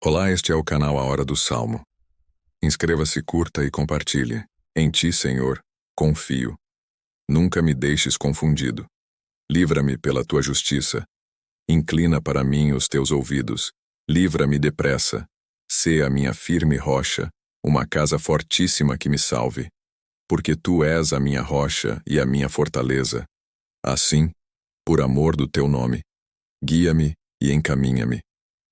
Olá, este é o canal A Hora do Salmo. Inscreva-se, curta e compartilhe. Em ti, Senhor, confio. Nunca me deixes confundido. Livra-me pela tua justiça. Inclina para mim os teus ouvidos. Livra-me depressa. Sê a minha firme rocha, uma casa fortíssima que me salve. Porque tu és a minha rocha e a minha fortaleza. Assim, por amor do teu nome, guia-me e encaminha-me.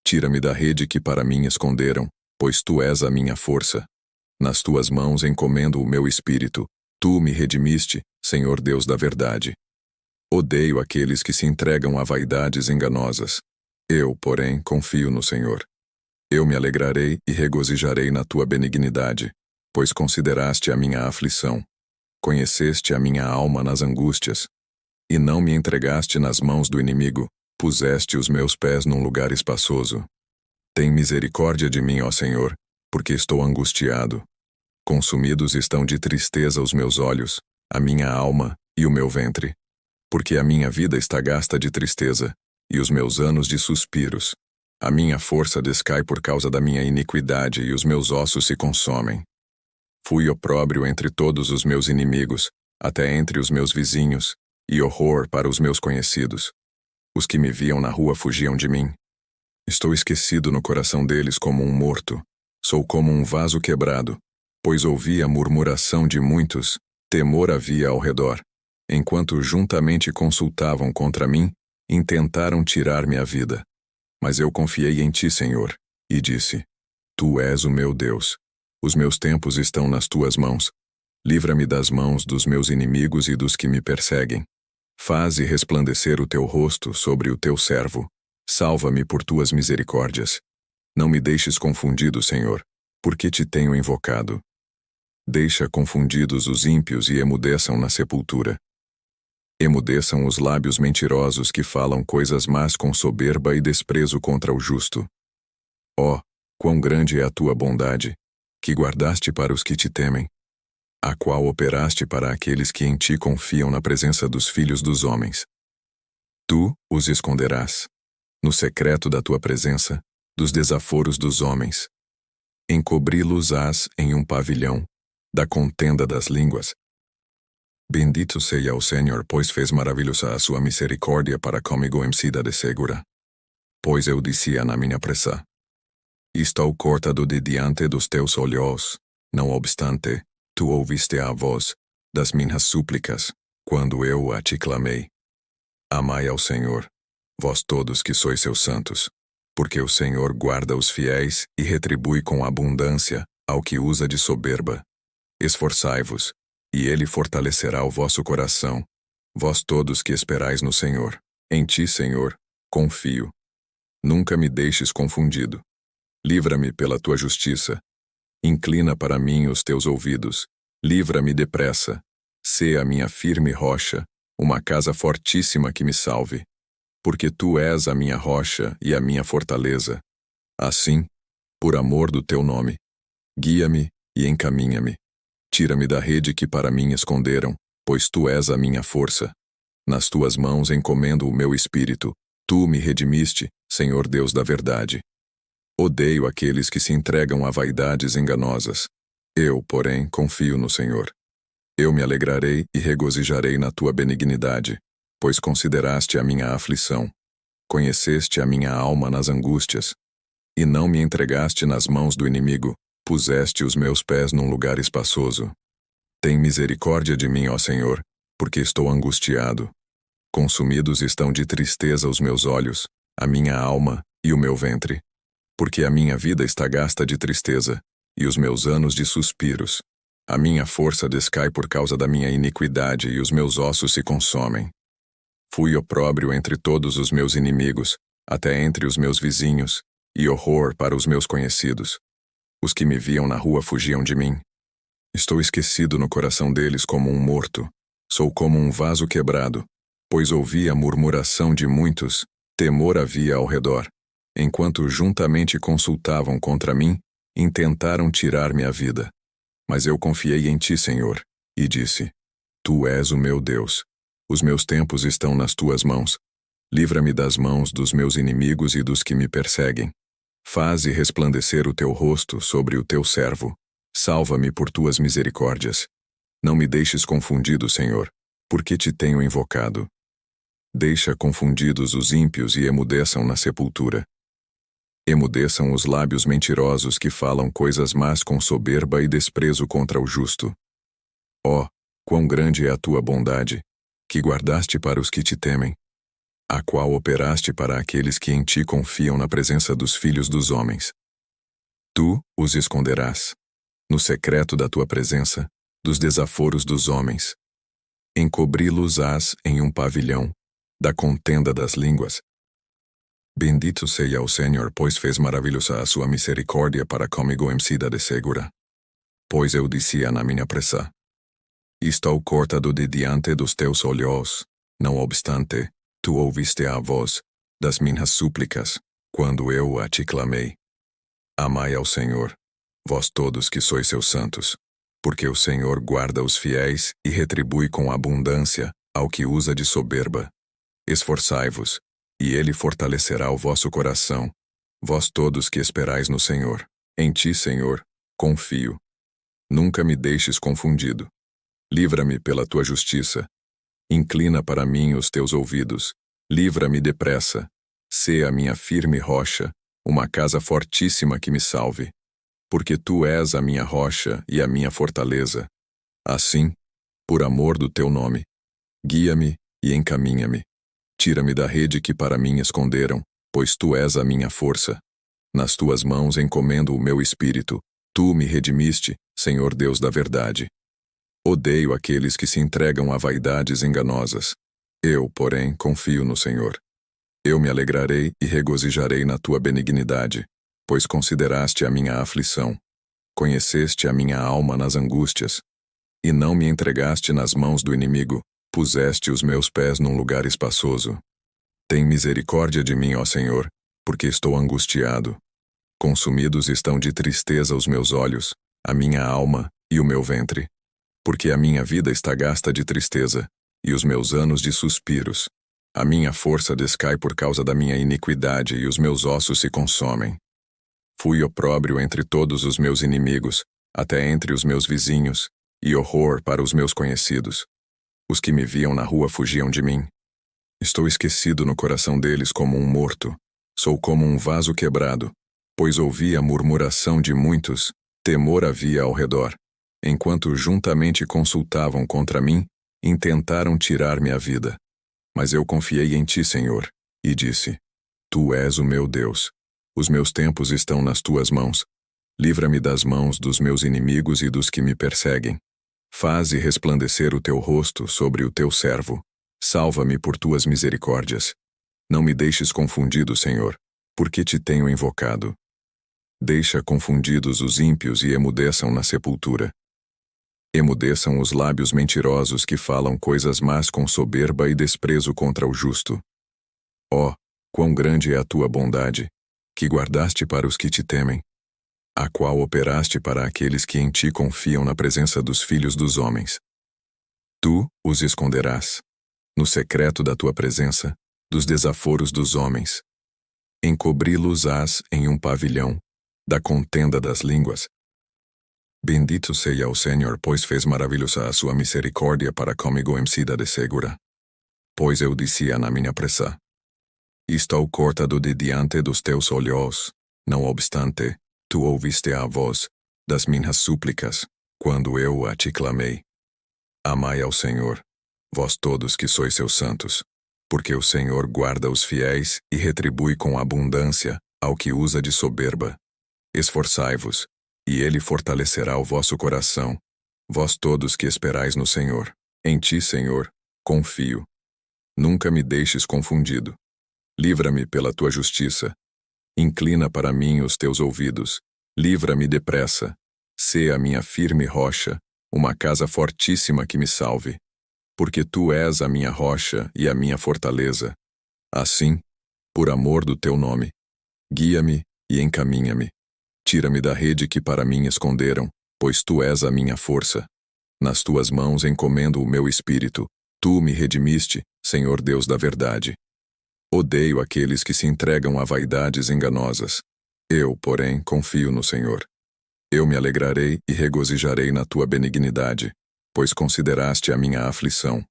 Tira-me da rede que para mim esconderam, pois tu és a minha força. Nas tuas mãos encomendo o meu espírito. Tu me redimiste, Senhor Deus da verdade. Odeio aqueles que se entregam a vaidades enganosas. Eu, porém, confio no Senhor. Eu me alegrarei e regozijarei na tua benignidade, pois consideraste a minha aflição. Conheceste a minha alma nas angústias, e não me entregaste nas mãos do inimigo. Puseste os meus pés num lugar espaçoso. Tem misericórdia de mim, ó Senhor, porque estou angustiado. Consumidos estão de tristeza os meus olhos, a minha alma e o meu ventre. Porque a minha vida está gasta de tristeza, e os meus anos de suspiros. A minha força descai por causa da minha iniquidade, e os meus ossos se consomem. Fui opróbrio entre todos os meus inimigos, até entre os meus vizinhos, e horror para os meus conhecidos. Os que me viam na rua fugiam de mim. Estou esquecido no coração deles como um morto. Sou como um vaso quebrado, pois ouvi a murmuração de muitos, temor havia ao redor. Enquanto juntamente consultavam contra mim, intentaram tirar-me a vida. Mas eu confiei em ti, Senhor, e disse: Tu és o meu Deus. Os meus tempos estão nas tuas mãos. Livra-me das mãos dos meus inimigos e dos que me perseguem. Faze resplandecer o teu rosto sobre o teu servo. Salva-me por tuas misericórdias. Não me deixes confundido, Senhor, porque te tenho invocado. Deixa confundidos os ímpios e emudeçam na sepultura. Emudeçam os lábios mentirosos que falam coisas más com soberba e desprezo contra o justo. Ó, quão grande é a tua bondade, que guardaste para os que te temem, a qual operaste para aqueles que em ti confiam na presença dos filhos dos homens. Tu os esconderás, no secreto da tua presença, dos desaforos dos homens. Encobri-los-ás em um pavilhão, da contenda das línguas. Bendito seja o Senhor, pois fez maravilhosa a sua misericórdia para comigo em cidade segura. Pois eu dizia na minha pressa: estou cortado de diante dos teus olhos, não obstante, tu ouviste a voz das minhas súplicas, quando eu a te clamei. Amai ao Senhor, vós todos que sois seus santos, porque o Senhor guarda os fiéis e retribui com abundância ao que usa de soberba. Esforçai-vos, e ele fortalecerá o vosso coração, vós todos que esperais no Senhor. Em ti, Senhor, confio. Nunca me deixes confundido. Livra-me pela tua justiça. Inclina para mim os teus ouvidos. Livra-me depressa. Sê a minha firme rocha, uma casa fortíssima que me salve. Porque tu és a minha rocha e a minha fortaleza. Assim, por amor do teu nome, guia-me e encaminha-me. Tira-me da rede que para mim esconderam, pois tu és a minha força. Nas tuas mãos encomendo o meu espírito. Tu me redimiste, Senhor Deus da verdade. Odeio aqueles que se entregam a vaidades enganosas. Eu, porém, confio no Senhor. Eu me alegrarei e regozijarei na tua benignidade, pois consideraste a minha aflição. Conheceste a minha alma nas angústias, e não me entregaste nas mãos do inimigo. Puseste os meus pés num lugar espaçoso. Tem misericórdia de mim, ó Senhor, porque estou angustiado. Consumidos estão de tristeza os meus olhos, a minha alma e o meu ventre. Porque a minha vida está gasta de tristeza, e os meus anos de suspiros. A minha força descai por causa da minha iniquidade, e os meus ossos se consomem. Fui opróbrio entre todos os meus inimigos, até entre os meus vizinhos, e horror para os meus conhecidos. Os que me viam na rua fugiam de mim. Estou esquecido no coração deles como um morto. Sou como um vaso quebrado, pois ouvi a murmuração de muitos, temor havia ao redor. Enquanto juntamente consultavam contra mim, intentaram tirar-me a vida. Mas eu confiei em ti, Senhor, e disse: Tu és o meu Deus. Os meus tempos estão nas tuas mãos. Livra-me das mãos dos meus inimigos e dos que me perseguem. Faze resplandecer o teu rosto sobre o teu servo. Salva-me por tuas misericórdias. Não me deixes confundido, Senhor, porque te tenho invocado. Deixa confundidos os ímpios e emudeçam na sepultura. Emudeçam os lábios mentirosos que falam coisas más com soberba e desprezo contra o justo. Ó, quão grande é a tua bondade, que guardaste para os que te temem, a qual operaste para aqueles que em ti confiam na presença dos filhos dos homens. Tu os esconderás, no secreto da tua presença, dos desaforos dos homens. Encobri-los-ás em um pavilhão, da contenda das línguas. Bendito seja o Senhor, pois fez maravilhosa a sua misericórdia para comigo em cidade segura. Pois eu dizia na minha pressa: estou cortado de diante dos teus olhos, não obstante, tu ouviste a voz das minhas súplicas, quando eu a te clamei. Amai ao Senhor, vós todos que sois seus santos, porque o Senhor guarda os fiéis e retribui com abundância ao que usa de soberba. Esforçai-vos, e ele fortalecerá o vosso coração, vós todos que esperais no Senhor. Em ti, Senhor, confio. Nunca me deixes confundido. Livra-me pela tua justiça. Inclina para mim os teus ouvidos. Livra-me depressa. Sê a minha firme rocha, uma casa fortíssima que me salve. Porque tu és a minha rocha e a minha fortaleza. Assim, por amor do teu nome, guia-me e encaminha-me. Tira-me da rede que para mim esconderam, pois tu és a minha força. Nas tuas mãos encomendo o meu espírito. Tu me redimiste, Senhor Deus da verdade. Odeio aqueles que se entregam a vaidades enganosas. Eu, porém, confio no Senhor. Eu me alegrarei e regozijarei na tua benignidade, pois consideraste a minha aflição. Conheceste a minha alma nas angústias, e não me entregaste nas mãos do inimigo, puseste os meus pés num lugar espaçoso. Tem misericórdia de mim, ó Senhor, porque estou angustiado. Consumidos estão de tristeza os meus olhos, a minha alma e o meu ventre. Porque a minha vida está gasta de tristeza, e os meus anos de suspiros. A minha força descai por causa da minha iniquidade, e os meus ossos se consomem. Fui opróbrio entre todos os meus inimigos, até entre os meus vizinhos, e horror para os meus conhecidos. Os que me viam na rua fugiam de mim. Estou esquecido no coração deles como um morto. Sou como um vaso quebrado, pois ouvi a murmuração de muitos, temor havia ao redor. Enquanto juntamente consultavam contra mim, intentaram tirar-me a vida. Mas eu confiei em ti, Senhor, e disse: Tu és o meu Deus. Os meus tempos estão nas tuas mãos. Livra-me das mãos dos meus inimigos e dos que me perseguem. Faze resplandecer o teu rosto sobre o teu servo. Salva-me por tuas misericórdias. Não me deixes confundido, Senhor, porque te tenho invocado. Deixa confundidos os ímpios e emudeçam na sepultura. Emudeçam os lábios mentirosos que falam coisas más com soberba e desprezo contra o justo. Ó, quão grande é a tua bondade, que guardaste para os que te temem, a qual operaste para aqueles que em ti confiam na presença dos filhos dos homens. Tu os esconderás, no secreto da tua presença, dos desaforos dos homens. Encobri-los-ás em um pavilhão, da contenda das línguas. Bendito seja o Senhor, pois fez maravilhosa a sua misericórdia para comigo em cidade segura. Pois eu dizia na minha pressa: estou cortado de diante dos teus olhos, não obstante, tu ouviste a voz das minhas súplicas, quando eu a te clamei. Amai ao Senhor, vós todos que sois seus santos, porque o Senhor guarda os fiéis e retribui com abundância ao que usa de soberba. Esforçai-vos, e ele fortalecerá o vosso coração, vós todos que esperais no Senhor. Em ti, Senhor, confio. Nunca me deixes confundido. Livra-me pela tua justiça. Inclina para mim os teus ouvidos. Livra-me depressa. Sê a minha firme rocha, uma casa fortíssima que me salve. Porque tu és a minha rocha e a minha fortaleza. Assim, por amor do teu nome, guia-me e encaminha-me. Tira-me da rede que para mim esconderam, pois tu és a minha força. Nas tuas mãos encomendo o meu espírito. Tu me redimiste, Senhor Deus da verdade. Odeio aqueles que se entregam a vaidades enganosas. Eu, porém, confio no Senhor. Eu me alegrarei e regozijarei na tua benignidade, pois consideraste a minha aflição.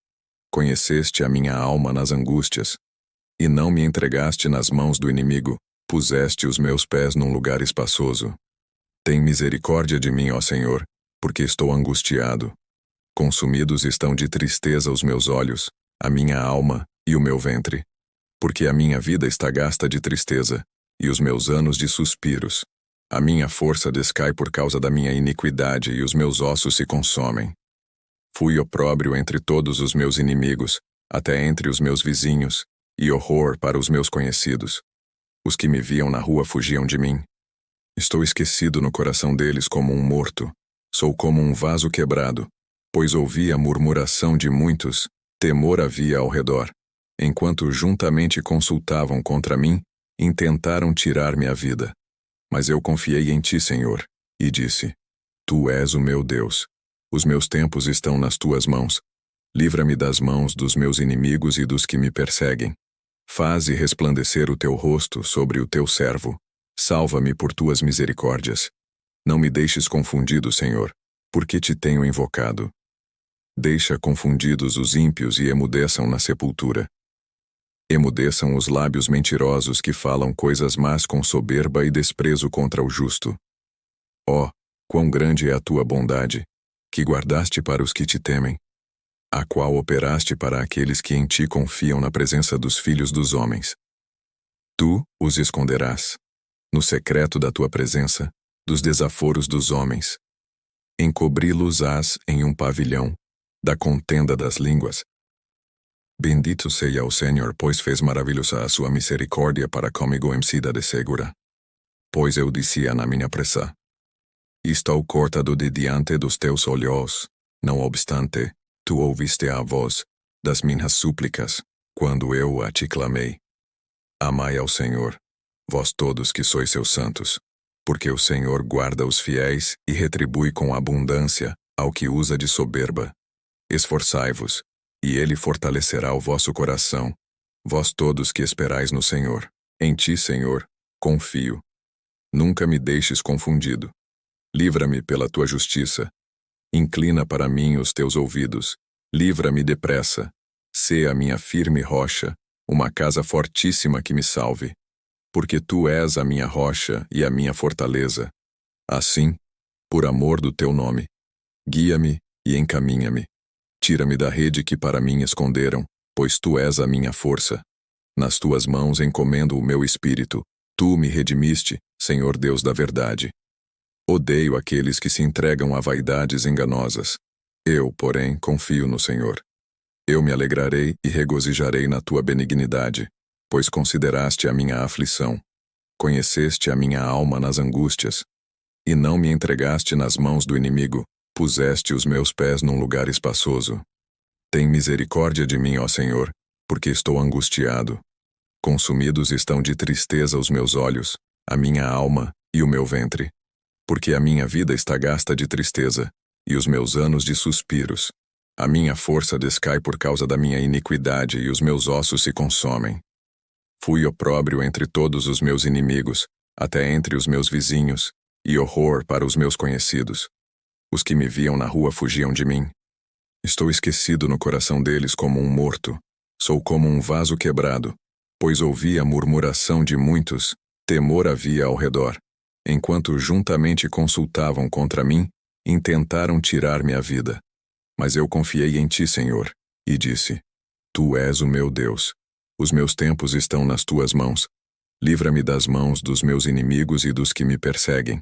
Conheceste a minha alma nas angústias, e não me entregaste nas mãos do inimigo, puseste os meus pés num lugar espaçoso. Tem misericórdia de mim, ó Senhor, porque estou angustiado. Consumidos estão de tristeza os meus olhos, a minha alma e o meu ventre. Porque a minha vida está gasta de tristeza, e os meus anos de suspiros. A minha força descai por causa da minha iniquidade, e os meus ossos se consomem. Fui opróbrio entre todos os meus inimigos, até entre os meus vizinhos, e horror para os meus conhecidos. Os que me viam na rua fugiam de mim. Estou esquecido no coração deles como um morto. Sou como um vaso quebrado, pois ouvi a murmuração de muitos, temor havia ao redor. Enquanto juntamente consultavam contra mim, intentaram tirar-me a vida. Mas eu confiei em ti, Senhor, e disse: Tu és o meu Deus. Os meus tempos estão nas tuas mãos. Livra-me das mãos dos meus inimigos e dos que me perseguem. Faze resplandecer o teu rosto sobre o teu servo. Salva-me por tuas misericórdias. Não me deixes confundido, Senhor, porque te tenho invocado. Deixa confundidos os ímpios e emudeçam na sepultura. Emudeçam os lábios mentirosos que falam coisas más com soberba e desprezo contra o justo. Ó, quão grande é a tua bondade, que guardaste para os que te temem, a qual operaste para aqueles que em ti confiam na presença dos filhos dos homens. Tu os esconderás, no secreto da tua presença, dos desaforos dos homens. Encobri-los-ás em um pavilhão, da contenda das línguas. Bendito seja o Senhor, pois fez maravilhosa a sua misericórdia para comigo em cidade segura. Pois eu dizia na minha pressa: estou cortado de diante dos teus olhos, não obstante, tu ouviste a voz das minhas súplicas, quando eu a te clamei. Amai ao Senhor, vós todos que sois seus santos, porque o Senhor guarda os fiéis e retribui com abundância ao que usa de soberba. Esforçai-vos, e ele fortalecerá o vosso coração, vós todos que esperais no Senhor. Em ti, Senhor, confio. Nunca me deixes confundido. Livra-me pela tua justiça. Inclina para mim os teus ouvidos. Livra-me depressa. Sê a minha firme rocha, uma casa fortíssima que me salve. Porque tu és a minha rocha e a minha fortaleza. Assim, por amor do teu nome, guia-me e encaminha-me. Tira-me da rede que para mim esconderam, pois tu és a minha força. Nas tuas mãos encomendo o meu espírito. Tu me redimiste, Senhor Deus da verdade. Odeio aqueles que se entregam a vaidades enganosas. Eu, porém, confio no Senhor. Eu me alegrarei e regozijarei na tua benignidade, pois consideraste a minha aflição. Conheceste a minha alma nas angústias, e não me entregaste nas mãos do inimigo. Puseste os meus pés num lugar espaçoso. Tem misericórdia de mim, ó Senhor, porque estou angustiado. Consumidos estão de tristeza os meus olhos, a minha alma e o meu ventre. Porque a minha vida está gasta de tristeza, e os meus anos de suspiros. A minha força descai por causa da minha iniquidade, e os meus ossos se consomem. Fui opróbrio entre todos os meus inimigos, até entre os meus vizinhos, e horror para os meus conhecidos. Os que me viam na rua fugiam de mim. Estou esquecido no coração deles como um morto. Sou como um vaso quebrado, pois ouvi a murmuração de muitos, temor havia ao redor. Enquanto juntamente consultavam contra mim, intentaram tirar-me a vida. Mas eu confiei em ti, Senhor, e disse: Tu és o meu Deus. Os meus tempos estão nas tuas mãos. Livra-me das mãos dos meus inimigos e dos que me perseguem.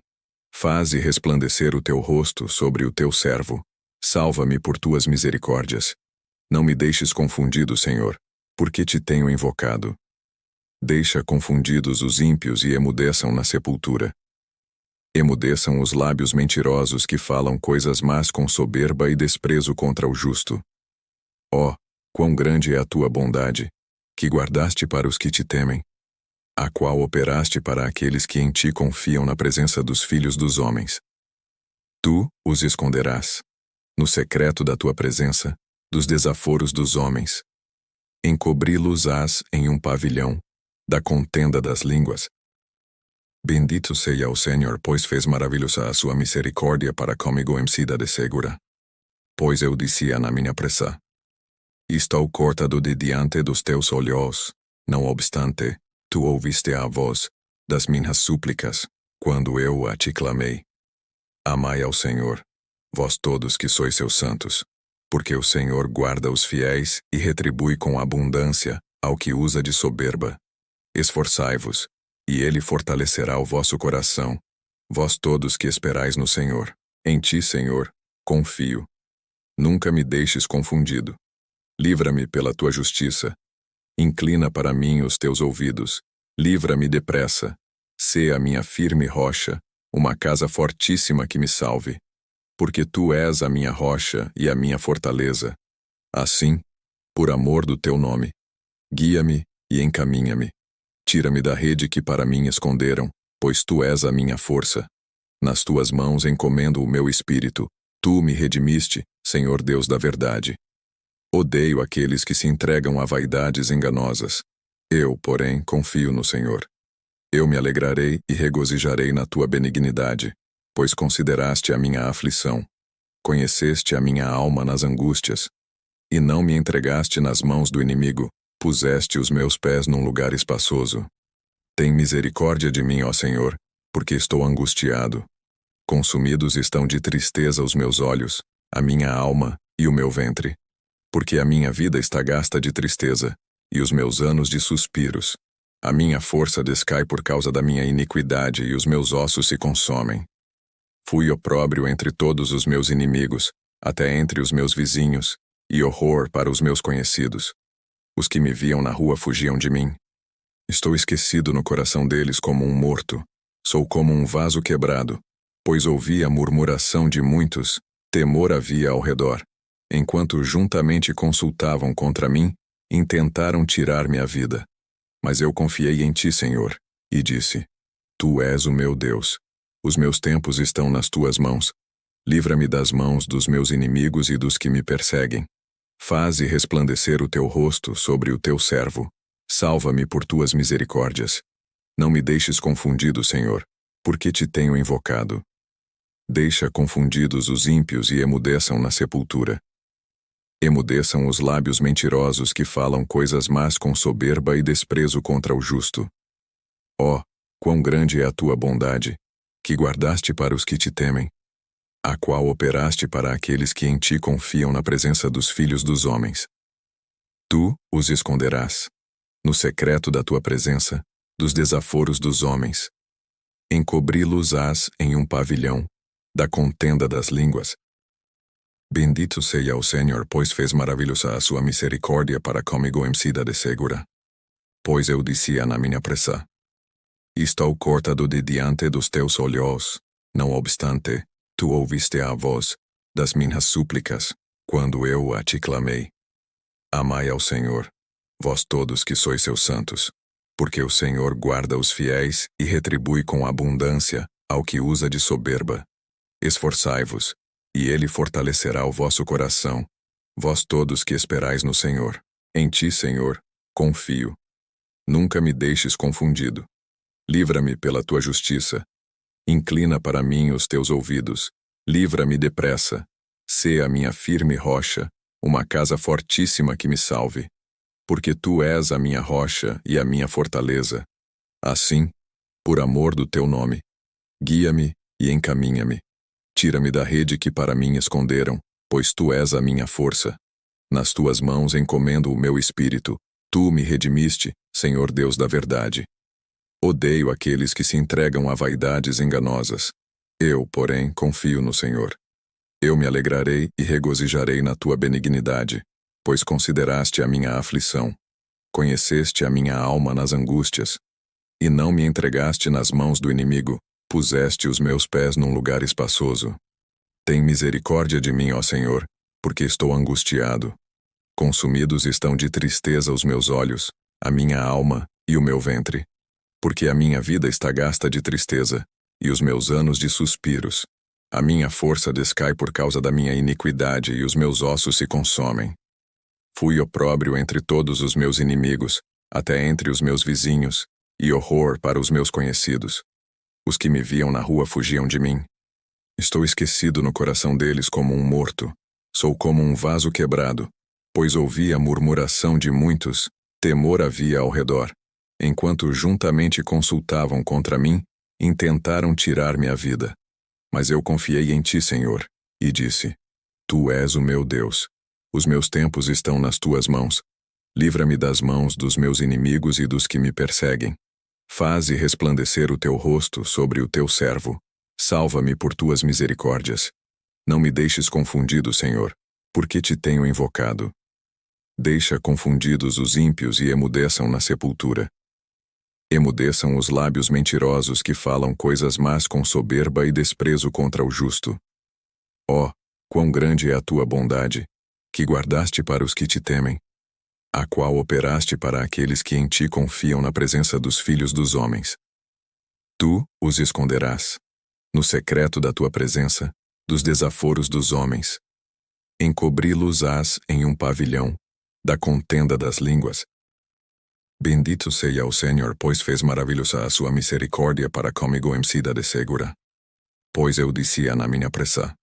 Faze resplandecer o teu rosto sobre o teu servo. Salva-me por tuas misericórdias. Não me deixes confundido, Senhor, porque te tenho invocado. Deixa confundidos os ímpios e emudeçam na sepultura. Emudeçam os lábios mentirosos que falam coisas más com soberba e desprezo contra o justo. Ó, quão grande é a tua bondade, que guardaste para os que te temem, a qual operaste para aqueles que em ti confiam na presença dos filhos dos homens. Tu os esconderás, no secreto da tua presença, dos desaforos dos homens. Encobri-los-ás em um pavilhão, da contenda das línguas. Bendito seja o Senhor, pois fez maravilhosa a sua misericórdia para comigo em cidade segura. Pois eu dizia na minha pressa: estou cortado de diante dos teus olhos. Não obstante, tu ouviste a voz das minhas súplicas, quando eu a te clamei. Amai ao Senhor, vós todos que sois seus santos, porque o Senhor guarda os fiéis e retribui com abundância ao que usa de soberba. Esforçai-vos, e ele fortalecerá o vosso coração, vós todos que esperais no Senhor. Em ti, Senhor, confio. Nunca me deixes confundido. Livra-me pela tua justiça. Inclina para mim os teus ouvidos. Livra-me depressa. Sê a minha firme rocha, uma casa fortíssima que me salve. Porque tu és a minha rocha e a minha fortaleza. Assim, por amor do teu nome, guia-me e encaminha-me. Tira-me da rede que para mim esconderam, pois tu és a minha força. Nas tuas mãos encomendo o meu espírito. Tu me redimiste, Senhor Deus da verdade. Odeio aqueles que se entregam a vaidades enganosas. Eu, porém, confio no Senhor. Eu me alegrarei e regozijarei na tua benignidade, pois consideraste a minha aflição. Conheceste a minha alma nas angústias, e não me entregaste nas mãos do inimigo. Puseste os meus pés num lugar espaçoso. Tem misericórdia de mim, ó Senhor, porque estou angustiado. Consumidos estão de tristeza os meus olhos, a minha alma e o meu ventre. Porque a minha vida está gasta de tristeza, e os meus anos de suspiros. A minha força descai por causa da minha iniquidade, e os meus ossos se consomem. Fui opróbrio entre todos os meus inimigos, até entre os meus vizinhos, e horror para os meus conhecidos. Os que me viam na rua fugiam de mim. Estou esquecido no coração deles como um morto. Sou como um vaso quebrado, pois ouvi a murmuração de muitos, temor havia ao redor. Enquanto juntamente consultavam contra mim, intentaram tirar-me a vida. Mas eu confiei em ti, Senhor, e disse: Tu és o meu Deus. Os meus tempos estão nas tuas mãos. Livra-me das mãos dos meus inimigos e dos que me perseguem. Faze resplandecer o teu rosto sobre o teu servo. Salva-me por tuas misericórdias. Não me deixes confundido, Senhor, porque te tenho invocado. Deixa confundidos os ímpios e emudeçam na sepultura. Emudeçam os lábios mentirosos que falam coisas más com soberba e desprezo contra o justo. Ó, quão grande é a tua bondade, que guardaste para os que te temem, a qual operaste para aqueles que em ti confiam na presença dos filhos dos homens. Tu os esconderás, no secreto da tua presença, dos desaforos dos homens. Encobri-los-ás em um pavilhão, da contenda das línguas. Bendito seja o Senhor, pois fez maravilhosa a sua misericórdia para comigo em cidade segura. Pois eu dizia na minha pressa: estou cortado de diante dos teus olhos. Não obstante, tu ouviste a voz das minhas súplicas, quando eu a te clamei. Amai ao Senhor, vós todos que sois seus santos, porque o Senhor guarda os fiéis e retribui com abundância ao que usa de soberba. Esforçai-vos, e ele fortalecerá o vosso coração, vós todos que esperais no Senhor. Em ti, Senhor, confio. Nunca me deixes confundido. Livra-me pela tua justiça. Inclina para mim os teus ouvidos. Livra-me depressa. Sê a minha firme rocha, uma casa fortíssima que me salve. Porque tu és a minha rocha e a minha fortaleza. Assim, por amor do teu nome, guia-me e encaminha-me. Tira-me da rede que para mim esconderam, pois tu és a minha força. Nas tuas mãos encomendo o meu espírito. Tu me redimiste, Senhor Deus da verdade. Odeio aqueles que se entregam a vaidades enganosas. Eu, porém, confio no Senhor. Eu me alegrarei e regozijarei na tua benignidade, pois consideraste a minha aflição. Conheceste a minha alma nas angústias, e não me entregaste nas mãos do inimigo. Puseste os meus pés num lugar espaçoso. Tem misericórdia de mim, ó Senhor, porque estou angustiado. Consumidos estão de tristeza os meus olhos, a minha alma e o meu ventre. Porque a minha vida está gasta de tristeza, e os meus anos de suspiros. A minha força descai por causa da minha iniquidade, e os meus ossos se consomem. Fui opróbrio entre todos os meus inimigos, até entre os meus vizinhos, e horror para os meus conhecidos. Os que me viam na rua fugiam de mim. Estou esquecido no coração deles como um morto. Sou como um vaso quebrado, pois ouvi a murmuração de muitos, temor havia ao redor. Enquanto juntamente consultavam contra mim, intentaram tirar-me a vida. Mas eu confiei em ti, Senhor, e disse: Tu és o meu Deus. Os meus tempos estão nas tuas mãos. Livra-me das mãos dos meus inimigos e dos que me perseguem. Faze resplandecer o teu rosto sobre o teu servo. Salva-me por tuas misericórdias. Não me deixes confundido, Senhor, porque te tenho invocado. Deixa confundidos os ímpios e emudeçam na sepultura. Emudeçam os lábios mentirosos que falam coisas más com soberba e desprezo contra o justo. Ó, quão grande é a tua bondade, que guardaste para os que te temem, a qual operaste para aqueles que em ti confiam na presença dos filhos dos homens. Tu os esconderás, no secreto da tua presença, dos desaforos dos homens. Encobri-los-ás em um pavilhão, da contenda das línguas. Bendito seja o Senhor, pois fez maravilhosa a sua misericórdia para comigo em cidade segura. Pois eu dizia na minha pressa: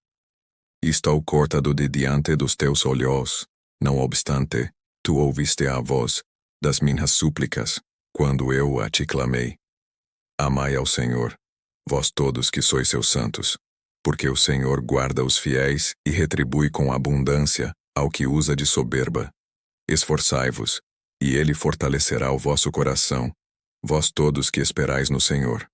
estou cortado de diante dos teus olhos, não obstante, tu ouviste a voz das minhas súplicas, quando eu a te clamei. Amai ao Senhor, vós todos que sois seus santos, porque o Senhor guarda os fiéis e retribui com abundância ao que usa de soberba. Esforçai-vos, e ele fortalecerá o vosso coração, vós todos que esperais no Senhor.